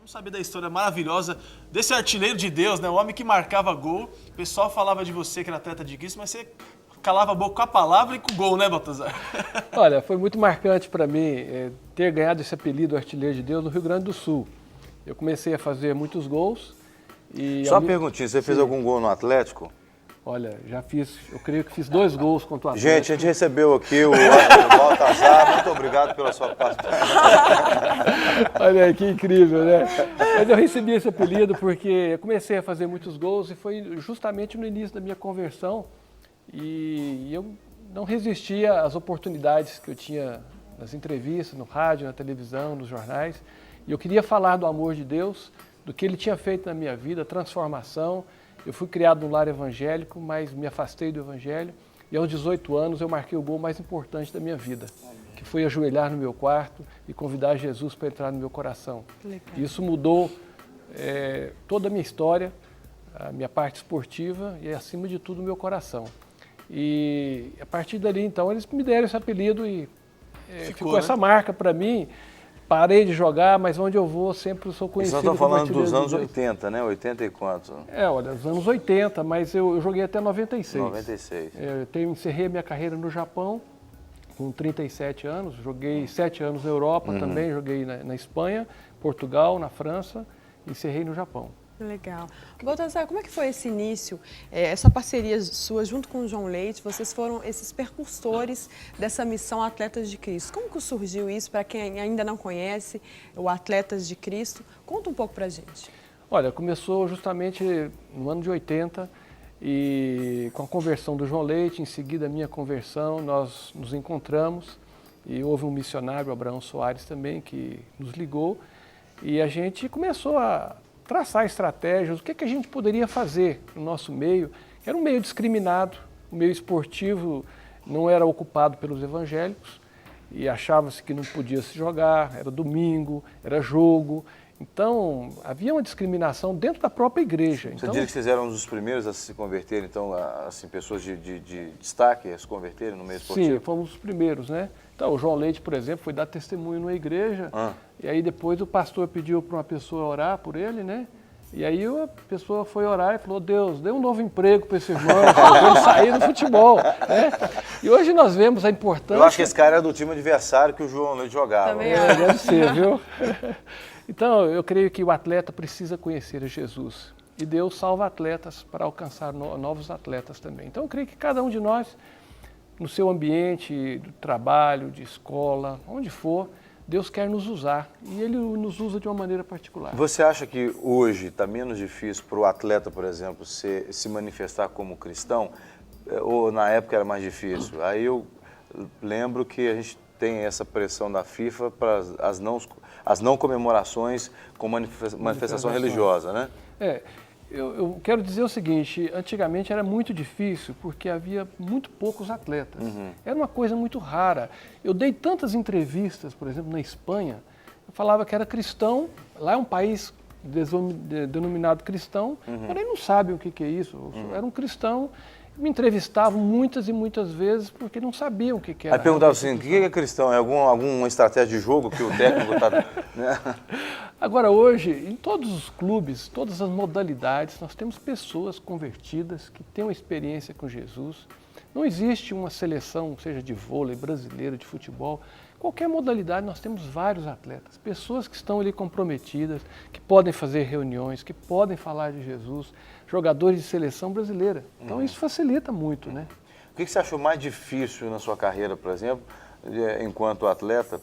Vamos saber da história maravilhosa desse artilheiro de Deus, né? O homem que marcava gol. O pessoal falava de você que era atleta de Cristo, mas você calava a boca com a palavra e com o gol, né, Baltazar? Olha, foi muito marcante para mim ter ganhado esse apelido Artilheiro de Deus no Rio Grande do Sul. Eu comecei a fazer muitos gols e... Só uma perguntinha, você fez algum gol no Atlético? Olha, já fiz, eu creio que fiz 2 gols contra o Atlético. Gente, a gente recebeu aqui o Baltazar, muito obrigado pela sua participação. Olha aí, que incrível, né? Mas eu recebi esse apelido porque eu comecei a fazer muitos gols e foi justamente no início da minha conversão e eu não resistia às oportunidades que eu tinha nas entrevistas, no rádio, na televisão, nos jornais. E eu queria falar do amor de Deus, do que Ele tinha feito na minha vida, a transformação. Eu fui criado num lar evangélico, mas me afastei do evangelho. E aos 18 anos eu marquei o gol mais importante da minha vida, que foi ajoelhar no meu quarto e convidar Jesus para entrar no meu coração. Isso mudou toda a minha história, a minha parte esportiva e, acima de tudo, o meu coração. E a partir dali, então, eles me deram esse apelido e ficou essa marca para mim. Parei de jogar, mas onde eu vou sempre sou conhecido. Vocês estão falando dos anos 80, né? 80 e quantos? Olha, os anos 80, mas eu joguei até 96. 96. Eu encerrei a minha carreira no Japão com 37 anos, joguei 7 anos na Europa também, joguei na Espanha, Portugal, na França, encerrei no Japão. Legal. Baltazar, como é que foi esse início, essa parceria sua junto com o João Leite? Vocês foram esses percursores dessa missão Atletas de Cristo. Como que surgiu isso para quem ainda não conhece o Atletas de Cristo? Conta um pouco para a gente. Olha, começou justamente no ano de 80 e com a conversão do João Leite, em seguida a minha conversão, nós nos encontramos e houve um missionário, Abraão Soares também, que nos ligou e a gente começou a traçar estratégias, o que a gente poderia fazer no nosso meio. Era um meio discriminado, o meio esportivo não era ocupado pelos evangélicos e achava-se que não podia se jogar, era domingo, era jogo. Então, havia uma discriminação dentro da própria igreja. Você diria que vocês eram um dos primeiros a se converterem, então, assim, pessoas de destaque a se converterem no meio esportivo? Sim, fomos os primeiros, né? Então, o João Leite, por exemplo, foi dar testemunho na igreja, e aí depois o pastor pediu para uma pessoa orar por ele, né? E aí a pessoa foi orar e falou, Deus, dê um novo emprego para esse irmão, para ele sair do futebol, né? E hoje nós vemos a importância... Eu acho que esse cara era do time adversário que o João Leite jogava. Também deve ser, viu? Então, eu creio que o atleta precisa conhecer a Jesus. E Deus salva atletas para alcançar novos atletas também. Então, eu creio que cada um de nós, no seu ambiente, do trabalho, de escola, onde for, Deus quer nos usar. E Ele nos usa de uma maneira particular. Você acha que hoje está menos difícil para o atleta, por exemplo, se manifestar como cristão? Ou na época era mais difícil? Aí eu lembro que a gente tem essa pressão da FIFA para as não comemorações com manifestação religiosa, né? Eu quero dizer o seguinte, antigamente era muito difícil porque havia muito poucos atletas. Era uma coisa muito rara. Eu dei tantas entrevistas, por exemplo, na Espanha, eu falava que era cristão, lá é um país denominado cristão, porém não sabem o que é isso. Eu era um cristão, me entrevistavam muitas e muitas vezes porque não sabiam o que era. Aí perguntava assim, o que é cristão? É alguma estratégia de jogo que o técnico está... Né? Agora, hoje, em todos os clubes, todas as modalidades, nós temos pessoas convertidas que têm uma experiência com Jesus. Não existe uma seleção, seja de vôlei, brasileiro, de futebol. Qualquer modalidade, nós temos vários atletas, pessoas que estão ali comprometidas, que podem fazer reuniões, que podem falar de Jesus, jogadores de seleção brasileira. Então, isso facilita muito, né? O que você achou mais difícil na sua carreira, por exemplo, enquanto atleta,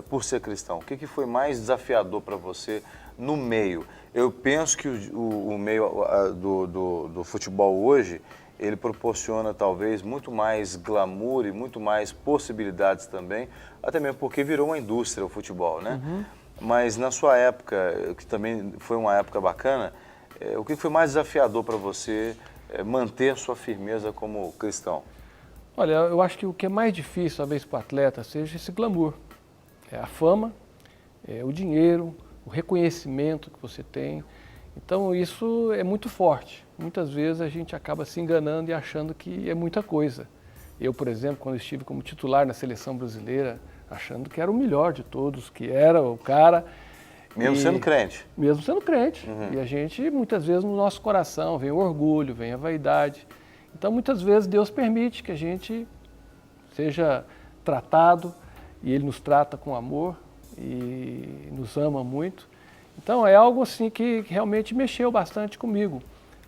por ser cristão? O que foi mais desafiador para você no meio? Eu penso que o meio do futebol hoje, ele proporciona talvez muito mais glamour e muito mais possibilidades também, até mesmo porque virou uma indústria o futebol, né? Mas na sua época, que também foi uma época bacana, o que foi mais desafiador para você manter a sua firmeza como cristão? Olha, eu acho que o que é mais difícil, talvez, para o atleta, seja esse glamour. É a fama, o dinheiro, o reconhecimento que você tem. Então, isso é muito forte. Muitas vezes a gente acaba se enganando e achando que é muita coisa. Eu, por exemplo, quando estive como titular na seleção brasileira, achando que era o melhor de todos, que era o cara, Mesmo sendo crente. Mesmo sendo crente. E a gente, muitas vezes, no nosso coração, vem o orgulho, vem a vaidade. Então, muitas vezes, Deus permite que a gente seja tratado, e Ele nos trata com amor e nos ama muito. Então, é algo assim que realmente mexeu bastante comigo.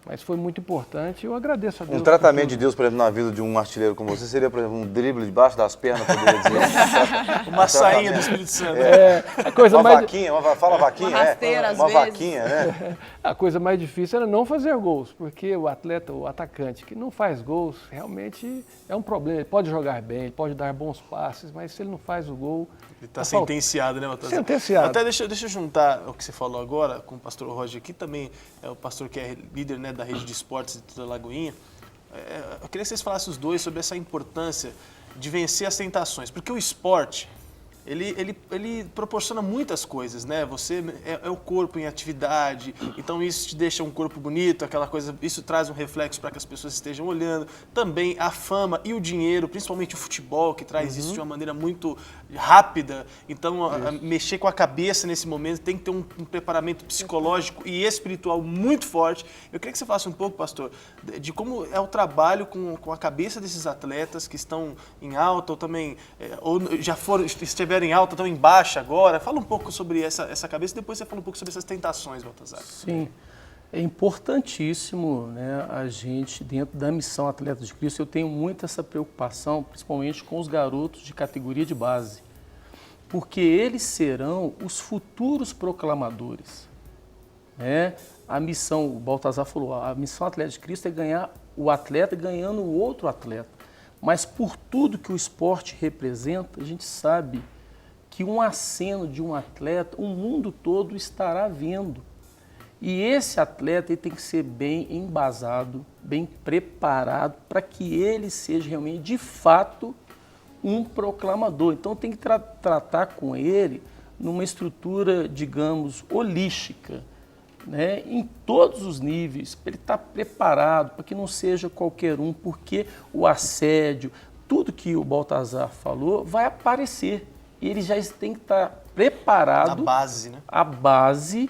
Mas foi muito importante e eu agradeço a Deus. Um tratamento de Deus, por exemplo, na vida de um artilheiro como você seria, por exemplo, um drible debaixo das pernas, poderia dizer. Uma sainha do Espírito Santo. A coisa Uma mais... vaquinha, fala vaquinha, Uma rasteira, às uma vezes. vaquinha, né? A coisa mais difícil era não fazer gols, porque o atleta, o atacante que não faz gols, realmente é um problema. Ele pode jogar bem, ele pode dar bons passes, mas se ele não faz o gol... Ele está sentenciado, né, Baltazar? Sentenciado. Até deixa eu juntar o que você falou agora com o pastor Roger, que também é o pastor que é líder, né, da rede de esportes de toda a Lagoinha. Eu queria que vocês falassem os dois sobre essa importância de vencer as tentações, porque o esporte, ele proporciona muitas coisas, né? Você é o corpo em atividade, então isso te deixa um corpo bonito, aquela coisa, isso traz um reflexo para que as pessoas estejam olhando. Também a fama e o dinheiro, principalmente o futebol, que traz isso de uma maneira muito rápida. Então, mexer com a cabeça nesse momento tem que ter um preparamento psicológico e espiritual muito forte. Eu queria que você falasse um pouco, pastor, de como é o trabalho com a cabeça desses atletas que estão em alta ou também, ou já estiveram em alta, estão em baixa agora. Fala um pouco sobre essa cabeça e depois você fala um pouco sobre essas tentações, Baltazar. Sim, é importantíssimo, né, a gente, dentro da missão Atleta de Cristo, eu tenho muito essa preocupação, principalmente com os garotos de categoria de base, porque eles serão os futuros proclamadores. Né? A missão, o Baltazar falou, a missão Atleta de Cristo é ganhar o atleta ganhando o outro atleta. Mas por tudo que o esporte representa, a gente sabe que um aceno de um atleta, o mundo todo estará vendo. E esse atleta ele tem que ser bem embasado, bem preparado, para que ele seja realmente, de fato, um proclamador. Então tem que tratar com ele numa estrutura, digamos, holística, né? Em todos os níveis, para ele estar preparado, para que não seja qualquer um, porque o assédio, tudo que o Baltazar falou, vai aparecer. E ele já tem que estar preparado, Na base, né? a base,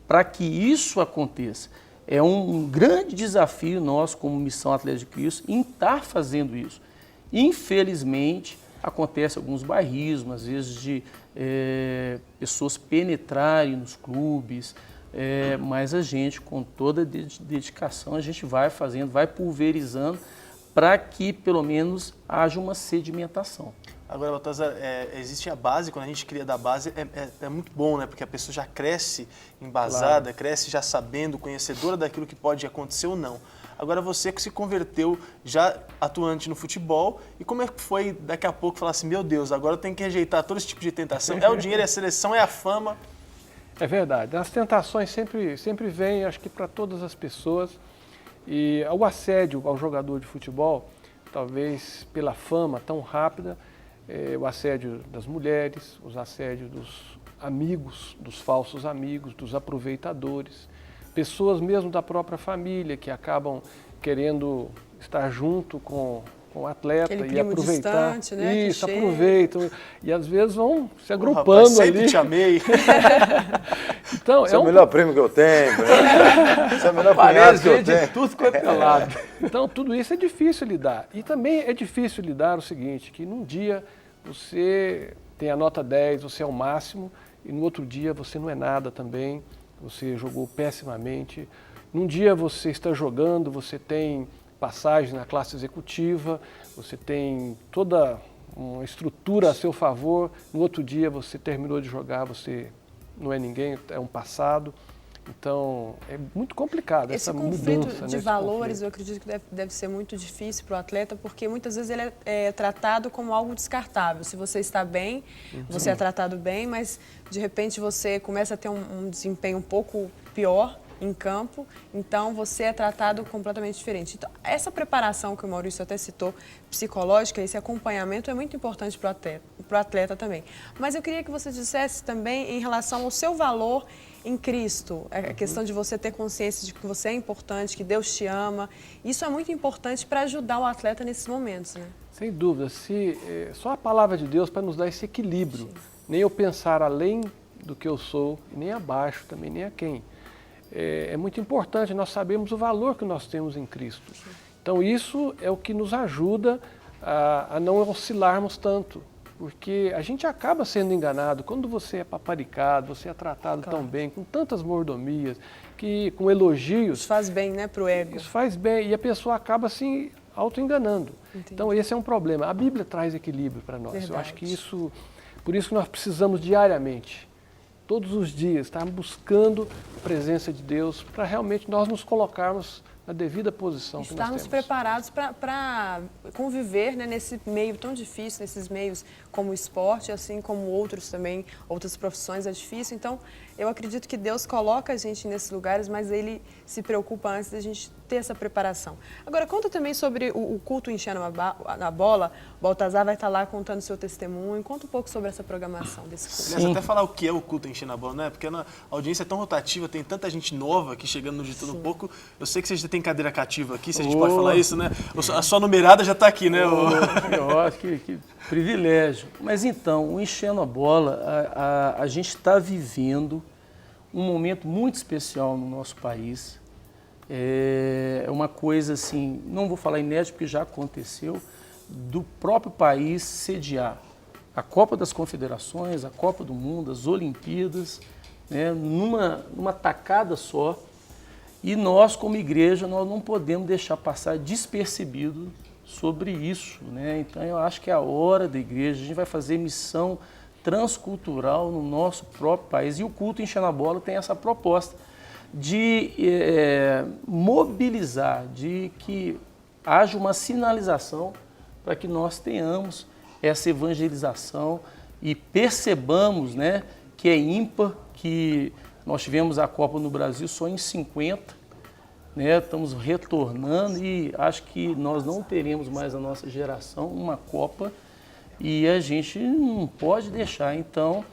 para que isso aconteça. É um grande desafio nosso, como Missão Atleta de Cristo, em estar fazendo isso. Infelizmente, acontece alguns bairrismos, às vezes de pessoas penetrarem nos clubes, mas a gente, com toda a dedicação, a gente vai fazendo, vai pulverizando, para que pelo menos haja uma sedimentação. Agora, Baltazar, existe a base, quando a gente cria da base, é muito bom, né? Porque a pessoa já cresce embasada, Claro. cresce já sabendo, conhecedora daquilo que pode acontecer ou não. Agora, você que se converteu já atuante no futebol, e como é que foi daqui a pouco falar assim, meu Deus, agora eu tenho que rejeitar todo esse tipo de tentação? É o dinheiro, é a seleção, é a fama. É verdade. As tentações sempre vêm, acho que para todas as pessoas. E o assédio ao jogador de futebol, talvez pela fama tão rápida, o assédio das mulheres, os assédios dos amigos, dos falsos amigos, dos aproveitadores, pessoas mesmo da própria família que acabam querendo estar junto com o atleta Aquele e primo aproveitar. distante, né, que Isso, chega. aproveitam. E às vezes vão se Pô, agrupando rapaz, sempre ali. te amei. Então, Esse é o melhor prêmio que eu tenho. Esse é o melhor cunhado que eu tenho. tudo quanto é lado. Então, tudo isso é difícil lidar. E também é difícil lidar o seguinte, que num dia você tem a nota 10, você é o máximo, e no outro dia você não é nada também, você jogou pessimamente. Num dia você está jogando, você tem passagem na classe executiva, você tem toda uma estrutura a seu favor, no outro dia você terminou de jogar, você não é ninguém, é um passado. Então, é muito complicado Esse essa conflito mudança. de esse valores, conflito. eu acredito que deve ser muito difícil para o atleta, porque muitas vezes ele é tratado como algo descartável. Se você está bem, você é tratado bem, mas de repente você começa a ter um desempenho um pouco pior em campo, então você é tratado completamente diferente. Então, essa preparação que o Maurício até citou, psicológica, esse acompanhamento é muito importante para o atleta também. Mas eu queria que você dissesse também em relação ao seu valor em Cristo, a questão de você ter consciência de que você é importante, que Deus te ama. Isso é muito importante para ajudar o atleta nesses momentos, né? Sem dúvida, só a palavra de Deus para nos dar esse equilíbrio. Nem eu pensar além do que eu sou, nem abaixo também, nem aquém. É muito importante nós sabemos o valor que nós temos em Cristo. Então isso é o que nos ajuda a não oscilarmos tanto, porque a gente acaba sendo enganado quando você é paparicado, você é tratado tão bem, com tantas mordomias, com elogios. Isso faz bem, né, para o ego. Isso faz bem e a pessoa acaba se auto-enganando. Então esse é um problema. A Bíblia traz equilíbrio para nós. Verdade. Eu acho que isso, por isso que nós precisamos diariamente, todos os dias, estar buscando a presença de Deus para realmente nós nos colocarmos na devida posição que nós Estarmos temos. preparados para conviver, né, nesse meio tão difícil, nesses meios como o esporte, assim como outros também, outras profissões é difícil. Então, eu acredito que Deus coloca a gente nesses lugares, mas Ele se preocupa antes da gente ter essa preparação. Agora, conta também sobre o culto Enchendo a Bola. O Baltazar vai estar lá contando seu testemunho. Conta um pouco sobre essa programação desse culto. Aliás, até falar o que é o culto Enchendo a Bola, né? Porque a audiência é tão rotativa, tem tanta gente nova aqui chegando no De Tudo Um Pouco. Eu sei que você já tem cadeira cativa aqui, se a gente pode falar isso, né? A sua numerada já está aqui, né? Que privilégio. Mas então, o Enchendo a Bola, a gente está vivendo um momento muito especial no nosso país. É uma coisa assim, não vou falar inédito porque já aconteceu, do próprio país sediar a Copa das Confederações, a Copa do Mundo, as Olimpíadas, né, numa tacada só. E nós, como igreja, nós não podemos deixar passar despercebido sobre isso, né? Então eu acho que é a hora da igreja, a gente vai fazer missão transcultural no nosso próprio país. E o culto Enchendo a Bola tem essa proposta de mobilizar, de que haja uma sinalização para que nós tenhamos essa evangelização e percebamos, né, que é ímpar, que nós tivemos a Copa no Brasil só em 50, né, estamos retornando e acho que nós não teremos mais a nossa geração uma Copa e a gente não pode deixar. Então,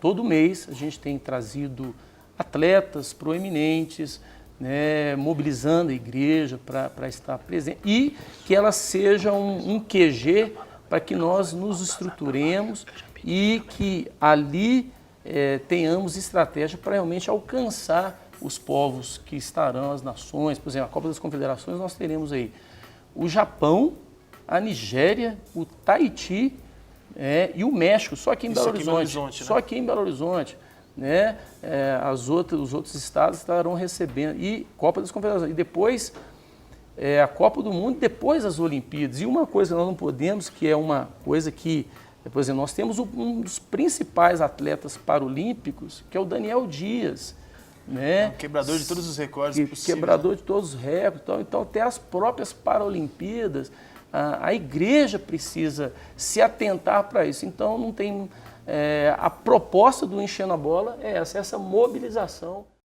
todo mês a gente tem trazido atletas proeminentes, né, mobilizando a igreja para estar presente e que ela seja um QG para que nós nos estruturemos e que ali tenhamos estratégia para realmente alcançar os povos que estarão, as nações. Por exemplo, a Copa das Confederações nós teremos aí o Japão, a Nigéria, o Tahiti e o México, só aqui em Belo Horizonte. Só aqui em Belo Horizonte. Né? Os outros estados estarão recebendo. E Copa das Confederações. E depois a Copa do Mundo, depois as Olimpíadas. E uma coisa que nós não podemos, que é uma coisa que, por exemplo, nós temos um dos principais atletas paralímpicos, que é o Daniel Dias. Né? Quebrador de todos os recordes possíveis. Quebrador de todos os recordes. Então, até as próprias Paralimpíadas, a igreja precisa se atentar para isso. Então, não tem... a proposta do Enchendo a Bola é essa mobilização.